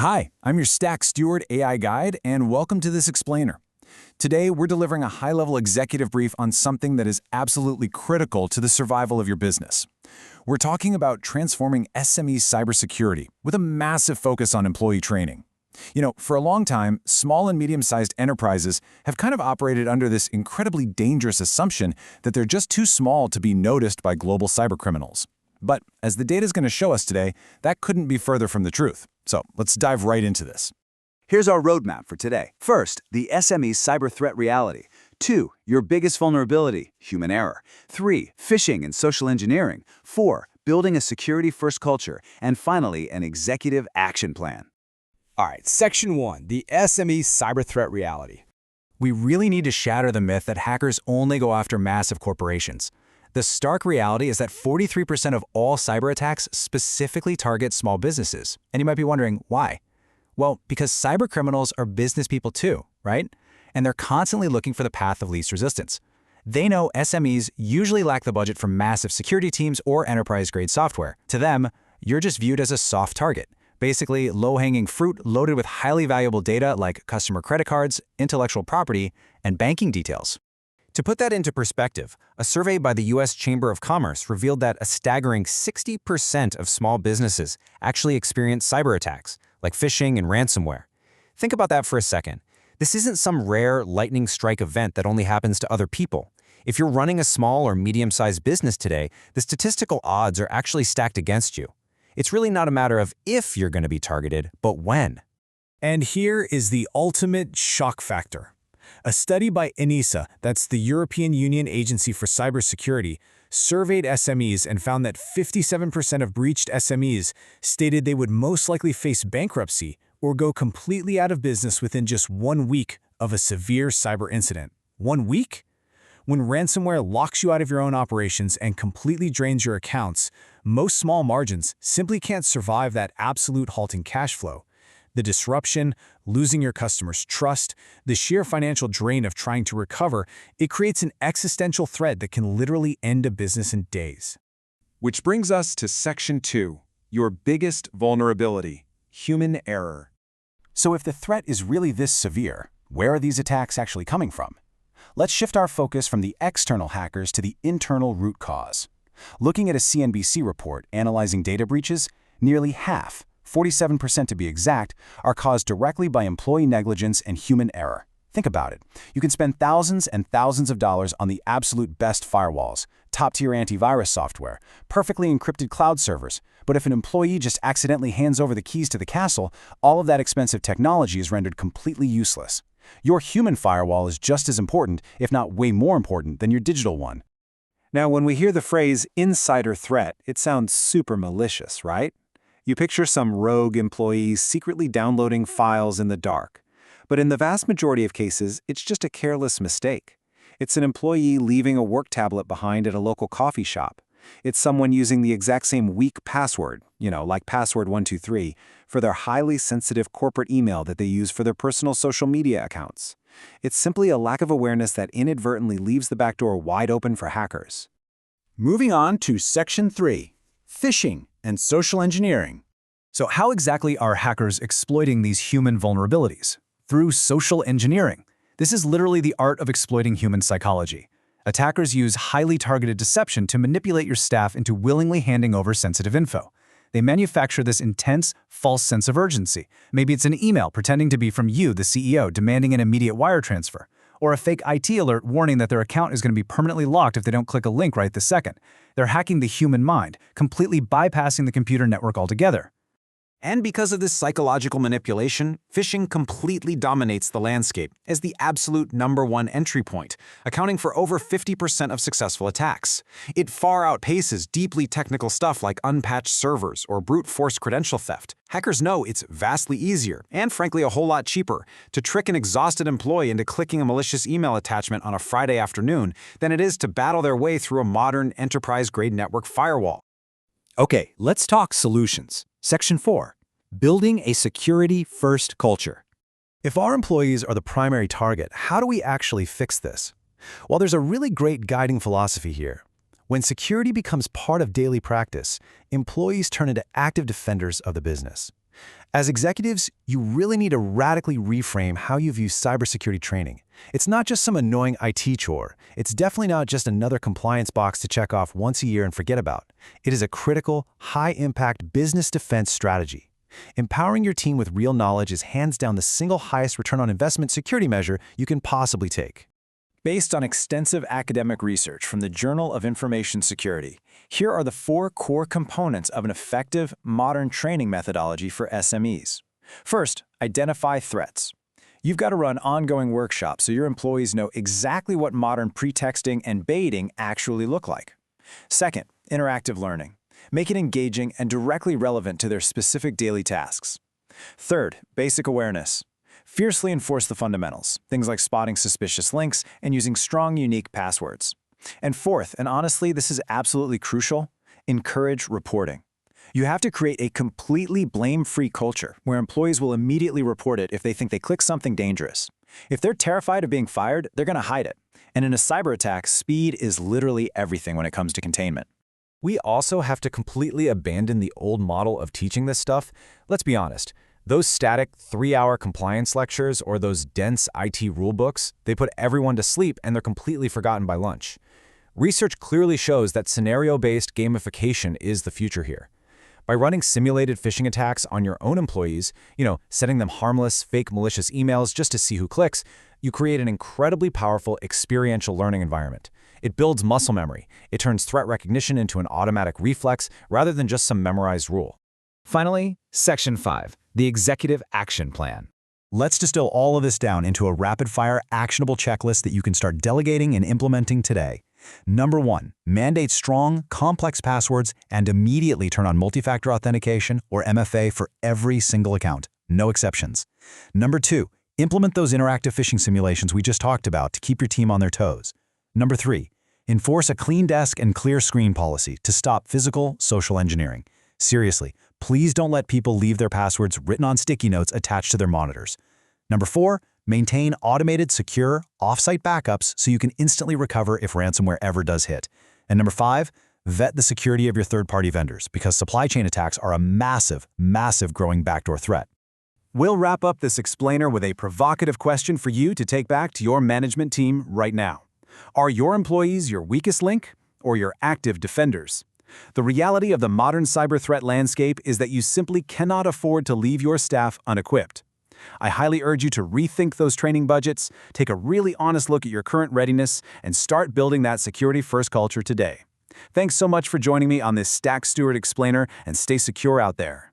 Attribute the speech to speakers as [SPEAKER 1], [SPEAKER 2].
[SPEAKER 1] Hi, I'm your Stack Steward AI guide, and welcome to this explainer. Today, we're delivering a high-level executive brief on something that is absolutely critical to the survival of your business. We're talking about transforming SME cybersecurity with a massive focus on employee training. For a long time, small and medium-sized enterprises have kind of operated under this incredibly dangerous assumption that they're just too small to be noticed by global cybercriminals. But as the data is going to show us today, that couldn't be further from the truth. So let's dive right into this.
[SPEAKER 2] Here's our roadmap for today. First, the SME cyber threat reality. 2, your biggest vulnerability, human error. 3, phishing and social engineering. 4, building a security-first culture. And finally, an executive action plan.
[SPEAKER 3] All right, Section 1, the SME cyber threat reality.
[SPEAKER 1] We really need to shatter the myth that hackers only go after massive corporations. The stark reality is that 43% of all cyber attacks specifically target small businesses. And you might be wondering, why? Well, because cyber criminals are business people too, right? And they're constantly looking for the path of least resistance. They know SMEs usually lack the budget for massive security teams or enterprise-grade software. To them, you're just viewed as a soft target. Basically, low-hanging fruit loaded with highly valuable data like customer credit cards, intellectual property, and banking details. To put that into perspective, a survey by the U.S. Chamber of Commerce revealed that a staggering 60% of small businesses actually experience cyber attacks, like phishing and ransomware. Think about that for a second. This isn't some rare lightning strike event that only happens to other people. If you're running a small or medium-sized business today, the statistical odds are actually stacked against you. It's really not a matter of if you're going to be targeted, but when.
[SPEAKER 4] And here is the ultimate shock factor. A study by ENISA, that's the European Union Agency for Cybersecurity, surveyed SMEs and found that 57% of breached SMEs stated they would most likely face bankruptcy or go completely out of business within just 1 week of a severe cyber incident. 1 week? When ransomware locks you out of your own operations and completely drains your accounts, most small margins simply can't survive that absolute halting cash flow. The disruption, losing your customers' trust, the sheer financial drain of trying to recover, it creates an existential threat that can literally end a business in days.
[SPEAKER 5] Which brings us to Section 2, your biggest vulnerability, human error.
[SPEAKER 1] So if the threat is really this severe, where are these attacks actually coming from? Let's shift our focus from the external hackers to the internal root cause. Looking at a CNBC report analyzing data breaches, nearly half, 47% to be exact, are caused directly by employee negligence and human error. Think about it. You can spend thousands and thousands of dollars on the absolute best firewalls, top-tier antivirus software, perfectly encrypted cloud servers, but if an employee just accidentally hands over the keys to the castle, all of that expensive technology is rendered completely useless. Your human firewall is just as important, if not way more important, than your digital one.
[SPEAKER 5] Now, when we hear the phrase insider threat, it sounds super malicious, right? You picture some rogue employee secretly downloading files in the dark. But in the vast majority of cases, it's just a careless mistake. It's an employee leaving a work tablet behind at a local coffee shop. It's someone using the exact same weak password, like password 123, for their highly sensitive corporate email that they use for their personal social media accounts. It's simply a lack of awareness that inadvertently leaves the back door wide open for hackers.
[SPEAKER 1] Moving on to Section 3, phishing and social engineering. So how exactly are hackers exploiting these human vulnerabilities? Through social engineering. This is literally the art of exploiting human psychology. Attackers use highly targeted deception to manipulate your staff into willingly handing over sensitive info. They manufacture this intense, false sense of urgency. Maybe it's an email pretending to be from you, the CEO, demanding an immediate wire transfer, or a fake IT alert warning that their account is going to be permanently locked if they don't click a link right this second. They're hacking the human mind, completely bypassing the computer network altogether.
[SPEAKER 3] And because of this psychological manipulation, phishing completely dominates the landscape as the absolute #1 entry point, accounting for over 50% of successful attacks. It far outpaces deeply technical stuff like unpatched servers or brute force credential theft. Hackers know it's vastly easier, and frankly a whole lot cheaper, to trick an exhausted employee into clicking a malicious email attachment on a Friday afternoon than it is to battle their way through a modern enterprise-grade network firewall.
[SPEAKER 1] Okay, let's talk solutions. Section 4, building a security-first culture. If our employees are the primary target, how do we actually fix this? Well, there's a really great guiding philosophy here. When security becomes part of daily practice, employees turn into active defenders of the business.
[SPEAKER 4] As executives, you really need to radically reframe how you view cybersecurity training. It's not just some annoying IT chore. It's definitely not just another compliance box to check off once a year and forget about. It is a critical, high-impact business defense strategy. Empowering your team with real knowledge is hands down the single highest return on investment security measure you can possibly take.
[SPEAKER 5] Based on extensive academic research from the Journal of Information Security, here are the 4 core components of an effective, modern training methodology for SMEs. First, identify threats. You've got to run ongoing workshops so your employees know exactly what modern pretexting and baiting actually look like. Second, interactive learning. Make it engaging and directly relevant to their specific daily tasks. Third, basic awareness. Fiercely enforce the fundamentals, things like spotting suspicious links and using strong, unique passwords. And fourth, and honestly, this is absolutely crucial, encourage reporting. You have to create a completely blame-free culture where employees will immediately report it if they think they clicked something dangerous. If they're terrified of being fired, they're going to hide it. And in a cyber attack, speed is literally everything when it comes to containment.
[SPEAKER 1] We also have to completely abandon the old model of teaching this stuff. Let's be honest. Those static 3-hour compliance lectures or those dense IT rulebooks, they put everyone to sleep and they're completely forgotten by lunch. Research clearly shows that scenario-based gamification is the future here. By running simulated phishing attacks on your own employees, setting them harmless, fake malicious emails just to see who clicks, you create an incredibly powerful experiential learning environment. It builds muscle memory. It turns threat recognition into an automatic reflex rather than just some memorized rule.
[SPEAKER 3] Finally, Section 5, the Executive Action Plan.
[SPEAKER 4] Let's distill all of this down into a rapid-fire, actionable checklist that you can start delegating and implementing today. Number 1, mandate strong, complex passwords and immediately turn on multi-factor authentication or MFA for every single account. No exceptions. Number 2, implement those interactive phishing simulations we just talked about to keep your team on their toes. Number 3, enforce a clean desk and clear screen policy to stop physical social engineering. Seriously, please don't let people leave their passwords written on sticky notes attached to their monitors. Number 4, maintain automated, secure, off-site backups so you can instantly recover if ransomware ever does hit. And number 5, vet the security of your third-party vendors because supply chain attacks are a massive, massive growing backdoor threat.
[SPEAKER 5] We'll wrap up this explainer with a provocative question for you to take back to your management team right now. Are your employees your weakest link or your active defenders? The reality of the modern cyber threat landscape is that you simply cannot afford to leave your staff unequipped. I highly urge you to rethink those training budgets, take a really honest look at your current readiness, and start building that security-first culture today. Thanks so much for joining me on this Stack Steward Explainer, and stay secure out there.